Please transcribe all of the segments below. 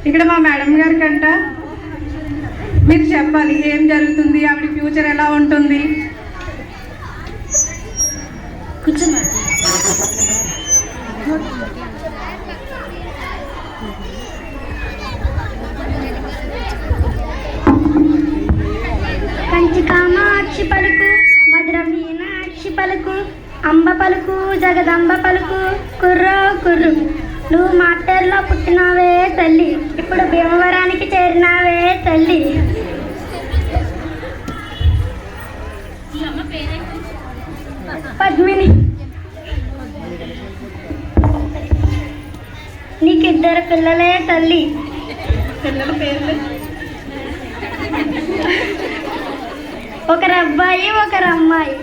ఇక్కడ మా మేడం గారి కంట మీరు చెప్పాలి ఏం జరుగుతుంది, ఆవిడ ఫ్యూచర్ ఎలా ఉంటుంది. కంచి కామాక్షి పలుకు, మధుర మీనాక్షి పలుకు, అంబ పలుకు, జగదంబ పలుకు, కుర్రో కుర్రు. నువ్వు మాటల్లో పుట్టినావే తల్లి, ఇప్పుడు భీమవరానికి చేరినావే తల్లి. పద్మిని, నీకిద్దరు పిల్లలే తల్లి. పిల్లల పేర్లు ఒకరు అబ్బాయి ఒకరు అమ్మాయి.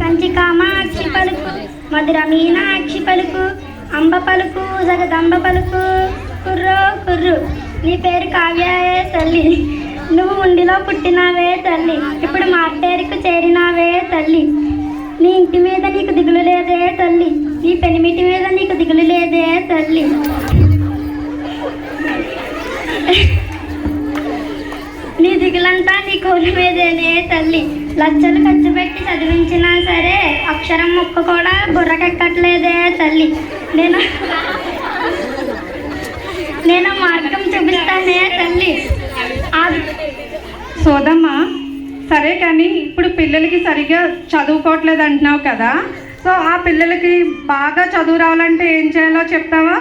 కంచి కామాక్షి పలుకు, మధుర మీనాక్షి పలుకు, అంబ పలుకు, జగదంబ పలుకు, కుర్రో కుర్రు. నీ పేరు కావ్యాయే తల్లి, నువ్వు ఉండిలో పుట్టినావే తల్లి, ఇప్పుడు మార్టేరుకు చేరినావే తల్లి. నీ ఇంటి మీద నీకు దిగులు లేదే తల్లి, నీ పెనిమిటి మీద నీకు దిగులు లేదే తల్లి. నీ దిగులంతా నీ కోళ్ళ మీదేనే తల్లి. లక్షలు ఖర్చు పెట్టి చదివించినా సరే అక్షరం ముక్క కూడా బుర్రకెక్కట్లేదే తల్లి. నేను మార్గం చూపిస్తానే తల్లి. సోదమ్మ, సరే కానీ ఇప్పుడు పిల్లలకి సరిగ్గా చదువుకోవట్లేదు అంటున్నావు కదా, సో ఆ పిల్లలకి బాగా చదువు రావాలంటే ఏం చేయాలో చెప్తావా?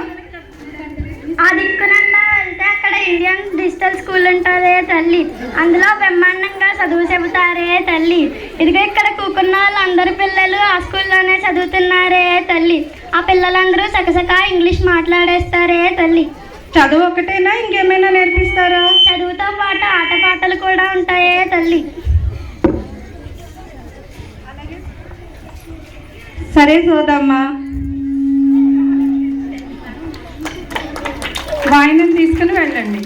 ఆ దిక్కునన్నా వెళ్తే అక్కడ ఇండియన్ డిజిటల్ స్కూల్ ఉంటుందే తల్లి, అందులో బ్రహ్మాండంగా చదువు చెబుతారే తల్లి. ఇదిగో ఇక్కడ కూకున్న వాళ్ళందరూ పిల్లలు ఆ స్కూల్లోనే చదువుతున్నారే తల్లి. ఆ పిల్లలందరూ చకచకా ఇంగ్లీష్ మాట్లాడేస్తారే తల్లి. చదువు ఒకటేనా ఇంకేమైనా నేర్పిస్తారా? చదువుతో పాటు ఆటపాటలు కూడా ఉంటాయే తల్లి. సరే సోదమ్మ, వాయినం తీసుకుని వెళ్ళండి.